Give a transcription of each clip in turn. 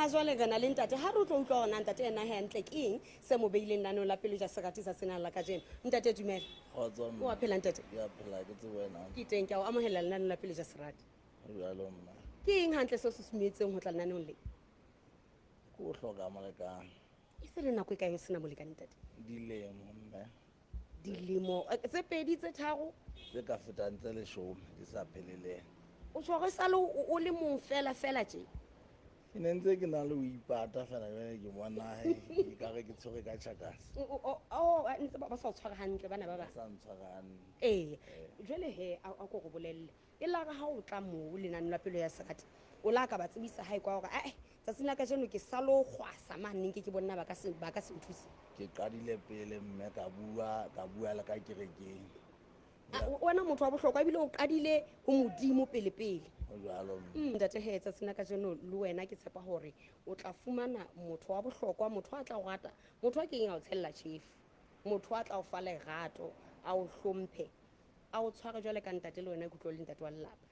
ha jwale re na le ntate ha re tlo utlwa hona ntate ena hantle ke eng se mo beileng nanong la pelo ja serati sa senang la kajeno ntate dumela o a phela ntate ya phela ke tse wena ke teng ke a o amohela lenanong la pelo ja serati jalo mma ke eng hantle se se sumetseng ho tla lenanong le ke o hloka molekane e se le nako e kae ho sena molekane ntate dilemo mme dilemo tse pedi tse tharo tse ka fetang tse 10 di sa pheleleng o tshware sale o le mong fela tje ke ne ntse ke na le o ipata fela jale ke bonae e ka re ke tshwere ka tšhakase ntse ba sa o tshwara hantle bana ba sa ntshwarane jwale he a ko go bolelle e la ga ha o tla moo lenane la pelo ya serati o la ka ba tsebisa hae kwa gore tsatsing la kajeno ke salo kgwasa maneng ke bonna ba ka se nthuse ke qadile pele mme ka bua le ka kerekeng wena motho wa bohlokwa ebile o qadile ho modimo pele jalo ntate he tsatsing la kajeno le wena ke tshepa hore o tla fumana motho wa bohlokwa motho a tla o rata motho a keng a o tshella tjhefu motho a tla o fa lerato a o hlomphe a o tshware jwale ka ntate le wena ke tlo le ntate wa lelapa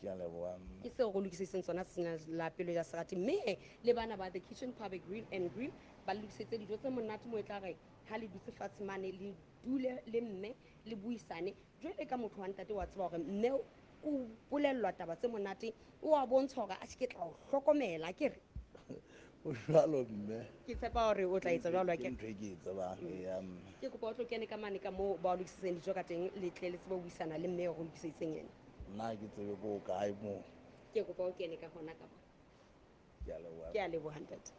ke a leboha ke seo go lokisitseng tsona tsena la pelo ya serati mme le bana ba the kitchen pub grill and grill ba lokisetse dijo tse monate mo e tla re ha le dutse fatshe mane le dule le mme le buisane jwale ka motho wa ntate wa tseba hore mme o bolellwa taba tse monate o a bontsha hore a ke tla o hlokomela ke re o jalo mme ke tshepa hore o tla etsa jwalo ke ntho e ke e tsebang ke kopa o tlo kene ka mane ka moo ba o lokisitseng dijo ka teng le tle le tsebe ho buisana le mme go lokisitseng yena nna ke tsebe ko kae moo ke kopa o kene ka hona ka mona ke a leboha ntate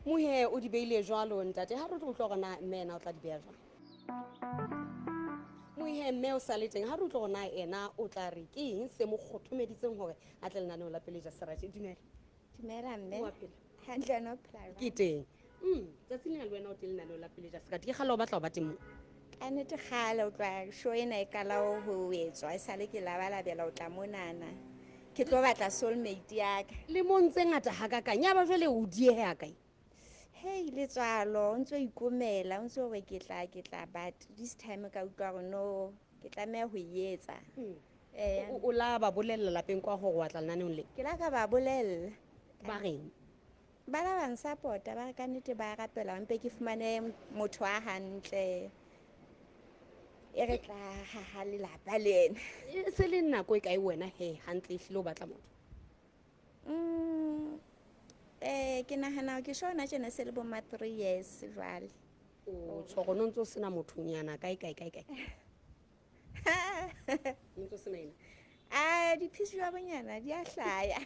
mohe o di beile jwalo ntate ha re tlo utlwa gona mmena o tla di beha jwang mohe mme o sa le teng ha re utlwa gona ena o tla re ke eng se mo kgothomeditseng hore a tle lenaneo la pele ja serati dumela mme o a phela hantle no phela ke teng tsatsing le wena o teng lenaneo la pele ja serati ke gale o batla o ba teng mo ka nnete gale o tloa show ena e kala ho etswa e sale ke labalabela o tla monana ke tlo batla soulmate ya ka le montse ngata hakakang ya ba jwale o diehe a kae hei letswalo o ntse o ikomela o ntse o re ke tla but this time ka utlwa gore no ke tlameha ho e etsa o la ba bolella lapeng kwa hore wa tla lenaneong le ke la ka ba bolella ba reng ba la ba nsapota ba re ka nnete ba rapela mpe ke fumane motho a hantle e re tla ha lelapa le ena se le nako e kae wena he hantle ehlile o batla motho ke nagana ke shona tjena se le bo ma 3 years jwale o tshwaro no ntse o sena mothonyana kae ntse o sena ena diphisi jwa bonyana di a hlaya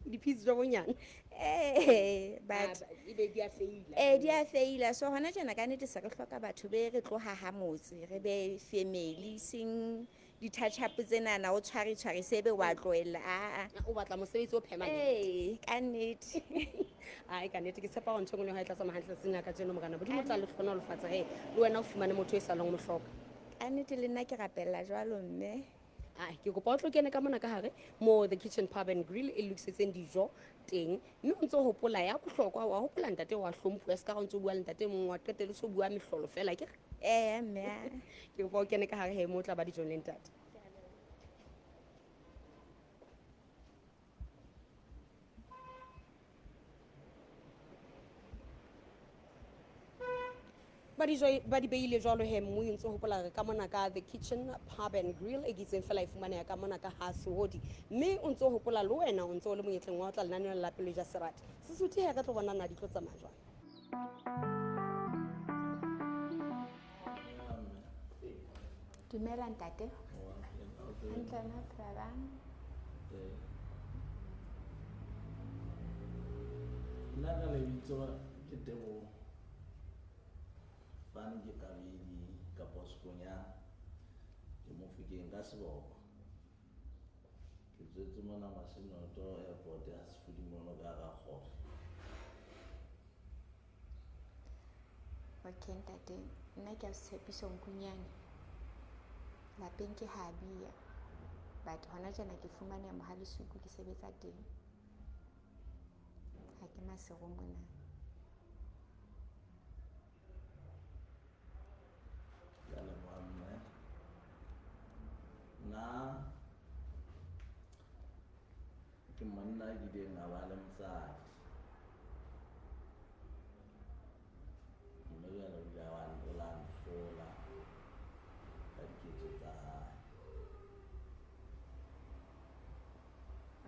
diphisi jwa bonyana but ebe di a feila so hona tjena ka nnete se re hloka batho be re tlo haha motse re be family sing di-touch up tsenana o tshware sebe wa tloela o batla mosebetsi o permanent ka nnete ai ka nnete ke tshepa go ntho ngwe le ga e tla tsamaya hantle tsatsing la kajeno mogana bodimo tla le tlhona o lefatsha he le wena o fumane motho e salong mo hloka ka nnete le nna ke rapella jwalo mme ke kopa o tlo kene ka mona ka hare mo the kitchen pub and grill e lokisitseng dijo teng mme o ntse o hopola ya bohlokwa wa hopola ntate wa hlomphuwa se ka ga o ntse o bua le ntate mongwe wa qetele so bua mehlolo fela ke mme ke kopa o kene ka hare he mo tla ba dijong le ntate ba di beile jwalo he mo ntse hopola re ka mona ka the kitchen pub and grill e gitseng fela e fumaneha ka mona ka ha Sehodi mme o ntse hopola le wena o ntse o le monyetleng wa o tla lenaneo la pelo ja serati Sesotho he re tlo bona na di tlo tsamaya jwang dumela ntate hantle na phela nna ka lebitso ke Teboho fane ke Kabedi ka Poskonya ke Mofokeng ka Seboko ke tswetse mona Masenoto airport ya Sefudimono ka Rakgokgo okay ntate nna ke a tshepiso nkunyane lapeng ke habia but hona tjena ke fumane Mohalesuku ke sebetsa teng ha ke masego mona ya le monna nna ke ileng a ba le mosadi mme jwale o ile wa nhlola ka diketso tsa hae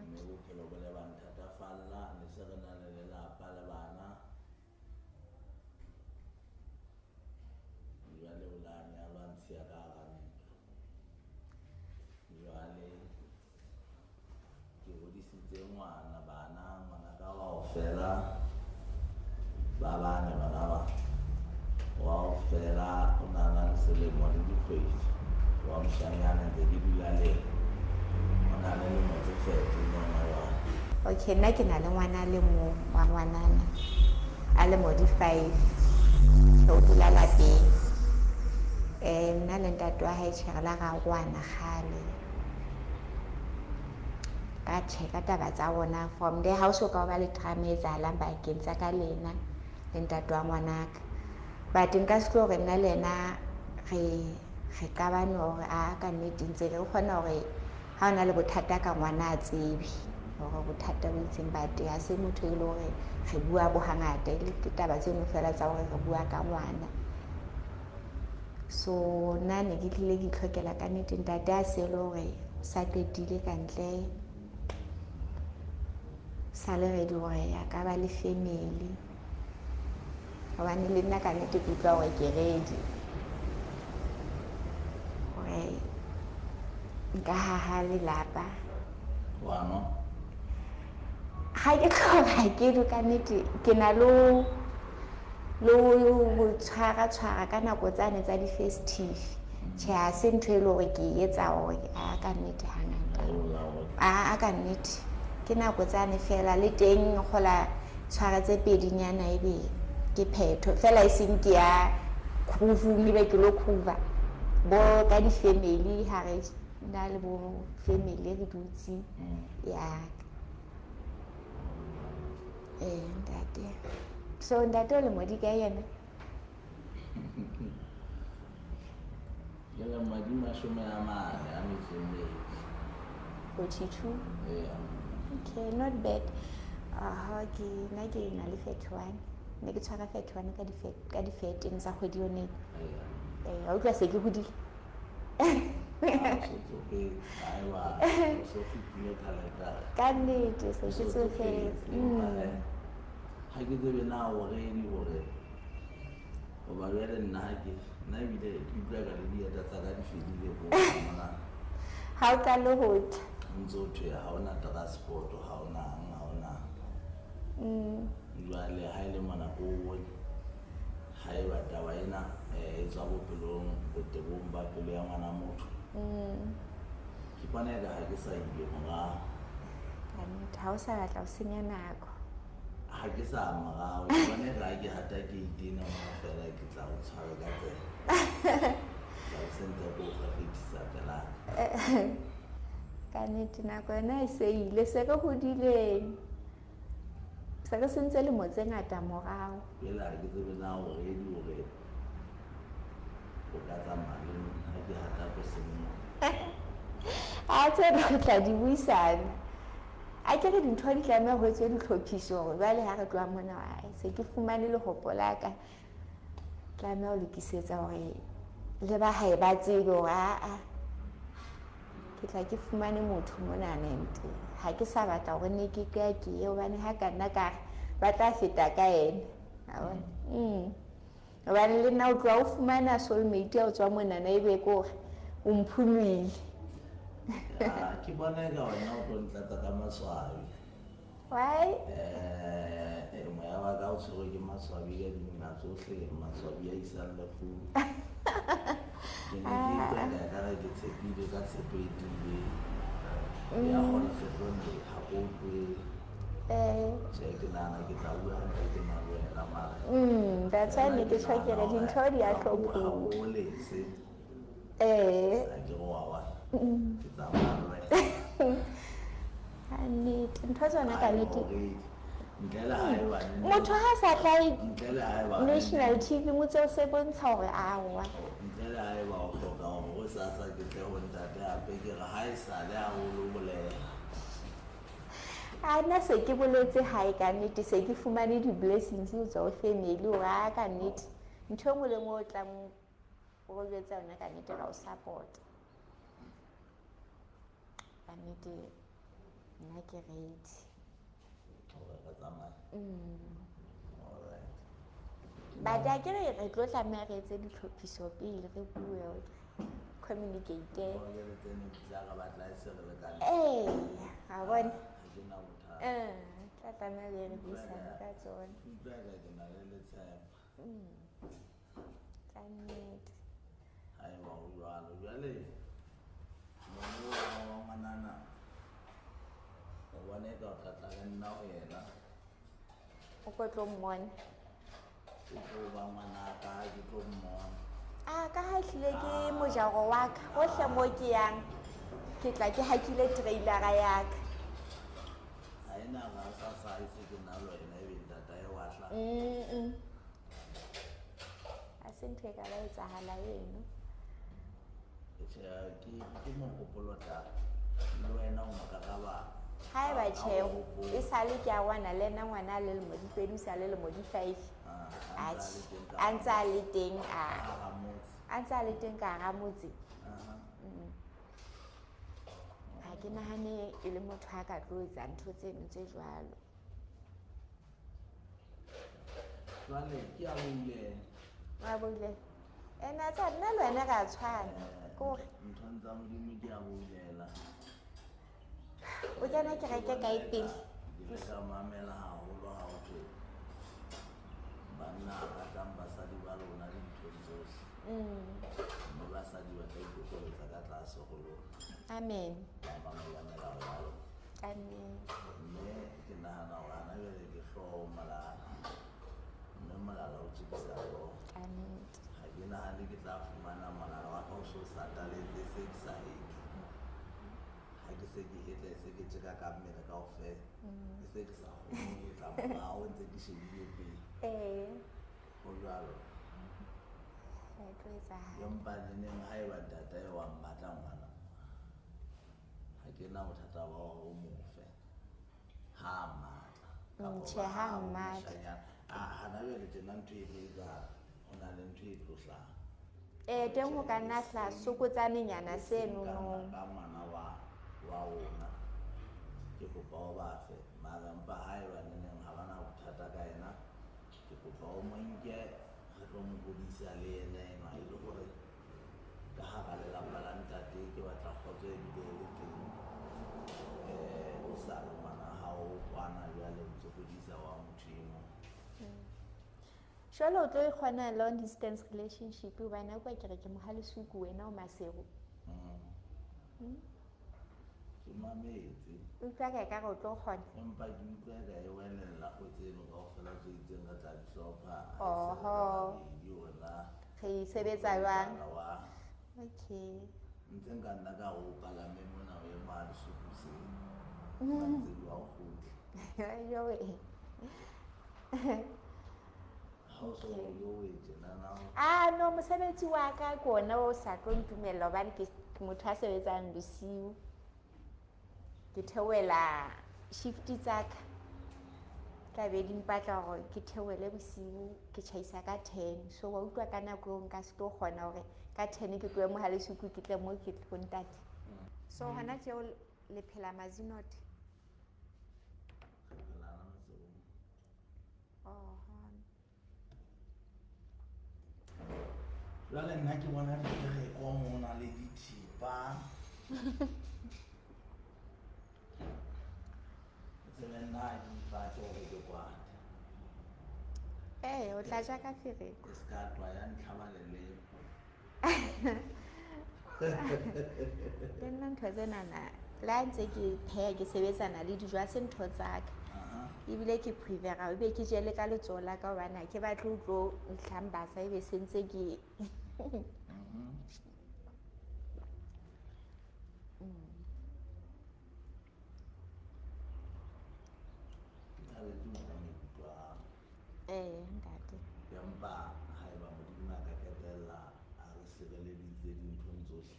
mme bophelo bo le ba nthatafalla ne se re na le lelapa le bana jwale o la nyalwa ntshiya ka hara ntlo jwale ke hodisitse bana ka kaofela ba bane bana ba kaofela o na le selemo le dikgwedi wa moshanyana ntse ke dula le o na le lemo tse 13 yona jwale. Okay, nna ke na le ngwana le mong wa ngwanana a le mo di 5 so o dula lapeng nna le ntate wa hae tjherela ga gwana gale ka check-a taba tsa bona from the house o ka ba le drama e tsalang bakeng tsa ka lena le ntate wa ngwanaka but nka se tlo gore nna lena re ka bane gore a ka nnete ntse re kgona gore ga o na le bothata ka ngwana a tsebe gore bothata bo itseng but ga se motho e le gore re bua bo hangata le taba tse ngwe fela tsa gore re bua ka ngwana so nna ne ke tlile ke tlhokela ka nnete ntate a se le gore sa qetile ka ntle sa le ready gore ya ka ba le family gobane le nna ka nnete ke utlwa gore ke ready gore nka haha lelapa Wano? ga ke tlhoga ke du ka nnete ke na le go tshwara ka nako tsane tsa di-festive tjhe ga se ntho e le gore ke etsa gore a ka nnete hangata a ka nnete ke nako tsane fela le teng gola tshwara tse pedinyana ebe ke phetho fela e seng ke ya khuvung ebe ke lo khuva bo ka di-family ha re na le bo family re dutse ya ntate so ntate o le modi ka yena ke le madi mashome a mane a metso e mmedi 42 Eya. okay not bad ke nna ke na le 31 ne ke tshwara 31 ka di-13 tsa kgwedi yone Eya. ga utlwa se ke godile ka nnete se ke tsofetse ha ke tsebe na already hore goba jwale nna ebile ke utlwa ka le dieta tsa ka di fedile ko mona ha o ka le hotla ntse o thwe ha ona transport ha ona jwale ha ile mona ko ha e ba taba ena e tswa bophelong botebong ba pelo ya ngwana motho ke bona ka ha ke sa ile morao ka nnete ha o sa batla o senya nako ha ke sa morao ke bona ka ke hata ke itena mo fela ke tla o tshwara ka tsela tsa o sentse ko ga fetisa pela ka nnete nako yona e se ile se re hodileng se re sentse le motse ngata morao pele ha ke tsebe na hore e di hore o ka tsamaya le ha ke hata ko senyo a tsebe re tla di buisana a ke re dintho di tlameha ho etswe ditlhophiso gore jwale ha re tloa mona se ke fumane le hopola ka tlameha ho lokisetsa gore le ba hae ba tsebe gore aa ke tla ke fumane motho mona nente ha ke sa batla gore ne ke ka ke hobane ha ka nna ka ba tla feta ka ene hobane le nna o tloa o fumana soulmate ya o tswa monana ebe kore o mphulwile ke bona ka wena o tlo ntlatsa ka maswabi why moya wa ka o tshwerwe ke maswabi ka dimina tsohle maswabi a isang lefu ke ne ke tleka kare ke tshepile ka tshepo e tile ya gona fetlonle ga ko utlwe ke nana ke tla bua hantle ke na le wena mara that's why ne ke tshwakela dintho di a tlhophuwa o lese a ke go wa ke tsamaya nnete ntho tsona ka nnete ntle le haeba motho ha sa tla ntle le haeba national tv mo tseo se bontsha gore aowa ntle le haeba o hloka gore o sasa ke tle ho ntate hape ke re ha e sale haholo bolela a nna se ke boletse hae ka nnete se ke fumane di-blessings ho tswa ho family hore a ka nnete ntho e nngwe le nngwe o tlang o jwetsa yona ka nnete ra o support ka nnete nna ke ready. Ka tsamaya. Alright. But a ke re tlo tlameha re etse ditlhophiso pele re bue communicate. A bona tla tlameha le re buisane ka tsona ka nnete. Haeba o jwalo jwale mongwe wa ngwanana o bone ka o tlatla le nna ho yena O ko tlo mmona ke tlo ba ngwanaka ke tlo mmona ka ha ehlile ke mojaro wa ka hohle mo ke yang ke tla ke hakile trailara ya ka. ha ena ga sa e se ke nna le wena ebe ntata e watla a se ntho e ka ba etsahala eno ke mogopolo ta le wena o mokaraba ha eba tjheho e sale ke a wana le nna ngwana a le lemo di pedi sa le lemo di 5 a ntse a le teng a ntse a le teng ka hara motse. Ha ke nahane e le motho a ka tlo etsa ntho tseno tse jwalo. jwale ke a buile Wa buile ena tsa nna le wena ka tshwana kore nthong tsa modimo ke a builela o kena kereke ka e pele ke le ka mamela haholo ha o thwe banna ba ratang basadi ba lona dinthong tsohle mme basadi ba tla ikokoletsa ka tlase ho lona amen ba mamela melao ya lona amen. mme ke nahana hore hana jwale ke hlooho malala mme molala o tjekisa hlooho Amen. ha ke nahane ke tla fumana molala wa ka o so sataletse se ke sa etse ha ke se ke etla se ke tjeka ka mmele kaofela e se ke sa kgone ho etla morao ntse ke shebile pele ho jwalo empa neneng ha eba ntata e wa mmatla ngwana ha ke na bothata ba hore o mofe ha matla Tjhe, ha mmatla. hana jwale tjena ntho e tlo etsahala ho na le ntho e tlo hlaha teng ho ka nna hlaha sokotsanenyana seno ka ngwana wa ona ke kopa o bafe mara mpa ha eba neneng ha bana bothata ka ena ke kopa o mo nke re tlo mo hodisa le ene ena e le hore ka hara lelapa la ntate ke batla kgotso e bile le teng o sa le ngwana hao kwana jwale o ntse hodisa wa motho e mong jwale o tlo e kgona long distance relationship hobane o kwa kere ke mohalesuku wena o masego ke mametse utlwa ka ekare o tlo kgona empa ke utlwa ka e welella go tseno kaofela tse itseng re tla di hlopha babedi ona re sebetsa jwang wa okay ntse nka nna ka go palame mona o ema a lesuku seo ntse di wa o kgutle jowe ha o so yo wetse nana no mosebetsi wa ka ke ona o sa tlo ntumella hobane ke motho a sebetsang bosiu ke theohela shift tsa ka ka be di mpatla gore ke theohele bosiu ke tjhaisa ka 10 so wa utlwa ka nako eo nka se tlo kgona hore ka 10 ke tloe mohalesuku ke tle mo ke tlo ntate so hona tjeo le phela mazinote jwale nna ke bona dikereko mona le dithipa tsebe nna ke ipatse gore ke kwate o tla ja ka fereko e se ka twa ya ntlhaba leleko le nna ntho tsenana le ha ntse ke pheya ke sebetsana le dijo a se ntho tsa ka ebile ke prefera ebe ke jele ka letsoho la ka hobane ha ke batle ho tlo nhlambasa ebe se ntse ke ntate empa ha eba modimo a ka qetella a re sireleditse dinthong tsohle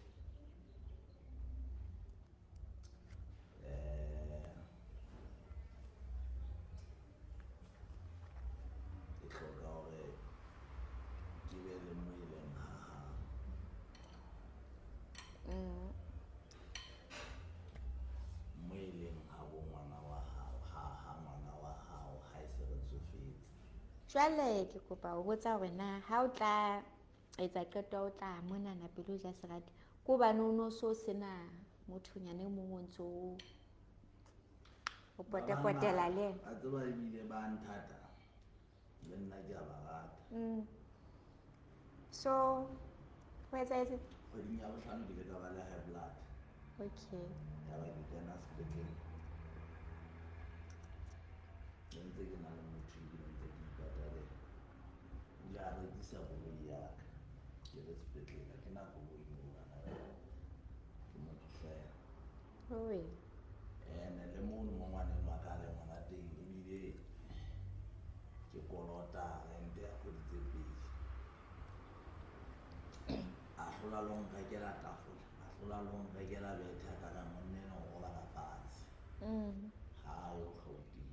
Jwale ke kopa ho botsa hore na ha o tla etsa qeto o tla monana pele o ja serati ke hobane o no so sena mothonyane mong o ntso o potela le ena. a tseba ebile ba nthata le nna ke a ba rata. So ho etsahetse Kgweding ya bohlano ke le ka ba le high blood okay. ya ba ke kena sepetlele le ntse ke na le motho ebile ntse ke ipatale ile a rekisa koloi ya ka ke le sepetlele ke na koloi moo bana ke motho fela Oi. ene le mono mo ngwaneng wa ka le ngwana teng ebile ke kolota rente ya kgwedi tse pedi a hlola le ho nrekela tafola a hlola le ho nrekela bethe ka ka monnena o robala fatshe ha yo Gauteng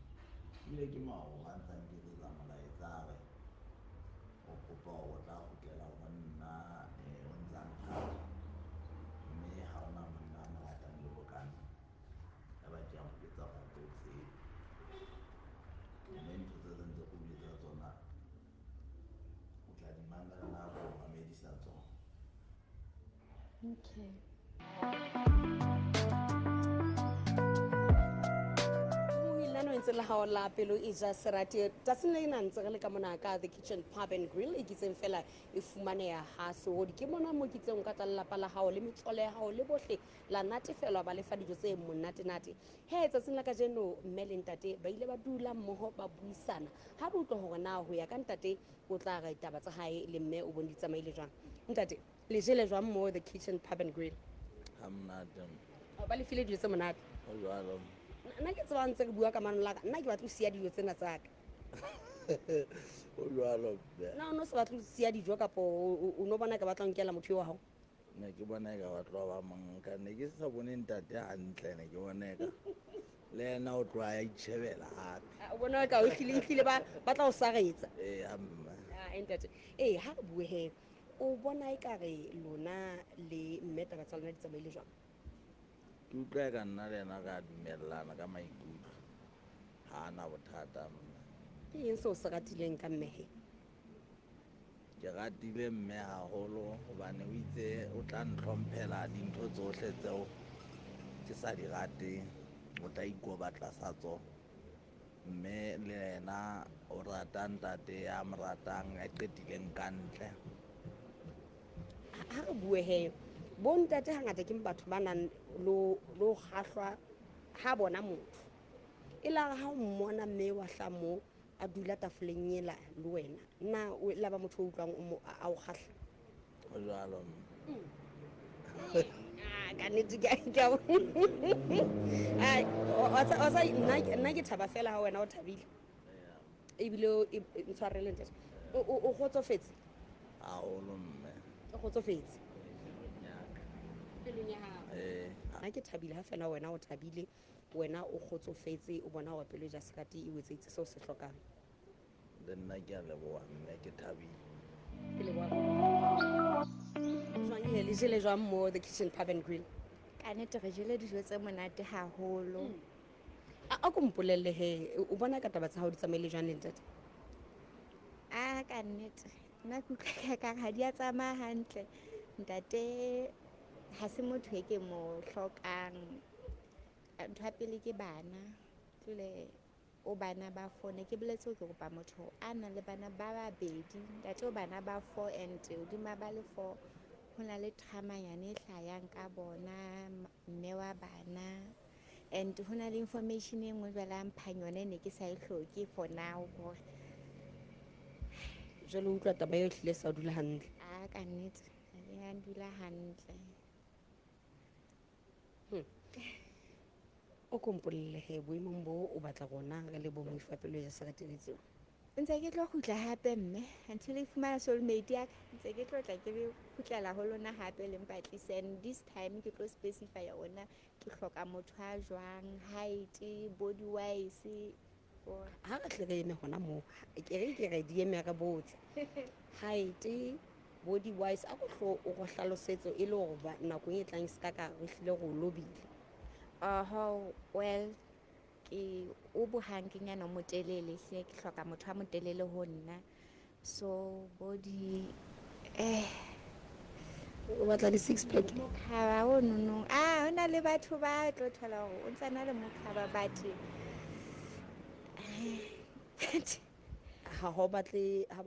ebile ke maoba ntsang ke tsetsa molaetsa re o kopa o tla kgutlela ho nna o ntsang thata mme ha ona monna a mo ratang le bokana ya ba ke a mo etsa batho tseo mme ntho tse ntse go bitsa tsona o tla di mamela nako o mamedisa tsona. Okay. Moilano ntse le hao la pelo e ja serati tsatsing le ena ntse re le ka mona ka the kitchen pub and grill e kitseng fela e fumaneha ha sehodi ke mona mo kitseng ka tla lelapa la hao le metswalle ya hao le bohle la natefelwa ba lefa dijo tse monate he tsatsing la kajeno mme le ntate ba ile ba dula mmoho ba buisana ha re utlwa hore na ho ya ka ntate o tla ga ditaba tsa hae le mme o bone di tsamaile jwang ntate le jele jwang mo the kitchen pub and grill Ha monate ba le file dijo tse monate ho jwalo nna ke tseba ntse ke bua ka mano la ka nna ke batla ho siya dijo tsena tsa ka ho jwalo na o no se batla ho siya dijo kapo o no bona ka batla ho nkela motho eo wa hao ne ke bona eka batlo ba manka ne ke sa bone ntate hantle ne ke bona eka le yena o tloha ya itjhebela hape o bona ka o hlile ba tla o saretsa amma ntate ha re bue he o bona ekare lona le mme taba tsa lona di tsamaile jwang ke utlwa eka nna le yena ka dumellana ka maikutlo ha ana bothata mna ke eng seo se ratileng ka mmehe ke ratile mme haholo hobane o itse o tla ntlhomphela dintho tsohle tseo ke sa di rateng o tla ikoba tlasa tsona mme le yena o rata ntate ya mo ratang a qetileng ka ntle ha re bue he bo ntate hangata ke batho ba nang lo kgahlwa ha bona motho e la ha o mmona mme wa hlamo a dula tafoleng ela le wena na o la ba motho o utlwang a o khahla ho jwalo ka nnete nna ke thaba fela ha wena o thabile ebile ntshwarele ntate o kgotsofetse haholo mme o kgotsofetse pelong ya hao nna ke thabile ha fela wena o thabile wena o kgotsofetse o bona hore pelo ja sekati e wetseitse seo se hlokang le nna ke a leboha mme ke thabile jwang he le jele jwang mo the kitchen pub and grill Ka nnete re jele dijo tse monate haholo. a ko mpolelle he o bona ka taba tsa hao di tsamaile jwang le ntate Ka nnete nna ke utlwa ka ha di a tsamaya hantle. Ntate ha se motho e ke mo hlokang. Ntho ya pele ke bana tlile o bana ba 4 ne ke boletse ke kopa motho a nang le bana ba babedi ntate o bana ba 4 and hodima ba le 4 ho na le tramanyane e hlayang ka bona mme wa bana and ho na le information e nngwe jwale a mphang yone ne ke sa e hloke for now hore jwale o utlwa taba eo hlile sa o dula hantle ka nnete ha di a dula hantle. o ko mpolelle he boemong bo o batla rona re le bo moifa pelo ja sekateletseo Ntse ke tlo kgutla hape mme until e fumana soulmate ya ka ntse ke tlo tla ke le kgutlela ho lona hape le mpatlise and this time ke tlo specify ona ke hloka motho a jwang height body wise ha re tle re eme hona moo ke re di eme re botse height body wise a go hlalosetse e le hore ba nakong e tlang se ka ka re hlile go lobile well ke o bohankenyana o motelele hle ke hloka motho a motelele ho nna so body o batla di-six pack mokhaba o nonong ho na le batho ba tlo thola hore o ntse na le mokhaba but ha batle ho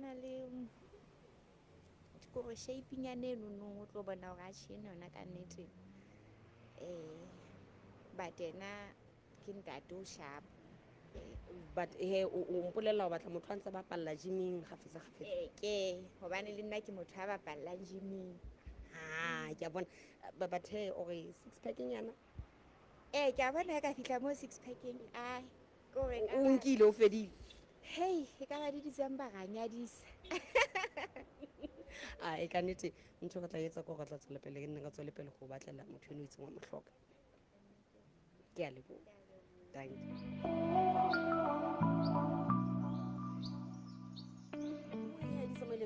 na le kore shapenyana enonong o tlo bona hore a tjhene yona ka nnete but ena ke ntate o sharp but he o mpolelela ho batla motho a ntse ba palla gyming kgafetsa ke hobane le nna ke motho a bapallang gyming ke a bona but he ore six pack nyana ke a bona ka fihla mo 6 packeng kore o nkile o fedile hey e ka ba di December ra nyadisa e ka nnete ntho re tla etsa ko re tla tswela pele ke nne ka tswele pele go batlela motho eno itseng wa mohloka ke a leboha thank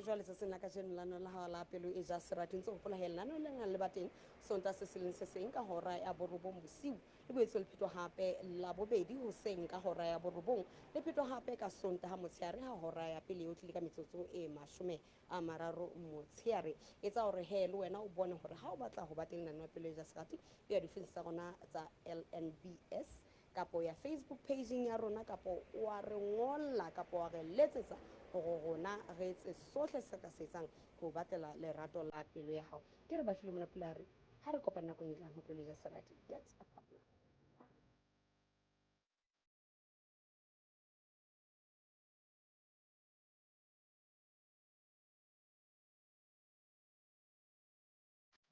jwale se sena ka jeno lano la hao la pelo e ja serati ntse gopola he lano le nang le bateng sonta se seleng se seng ka hora ya borobong bosiu le boetse le phetwa hape la bobedi hoseng ka hora ya borobong le phetwa hape ka sonta ha motsheare ha hora ya pele o tlile ka metsotso e 30 motsheare e tsa hore he le wena o bone hore ha o batla ho ba teng lano ya pelo e ja serati ya difense tsa rona tsa LNBS kapo ya Facebook page ya rona kapo wa re ngolla kapo wa re letsetsa hore rona re etse sohle se ka se etsang ho batlela lerato la pelo ya hao ke re ba file mona pele ha re kopana nakong e tlang ho pelo ya serati.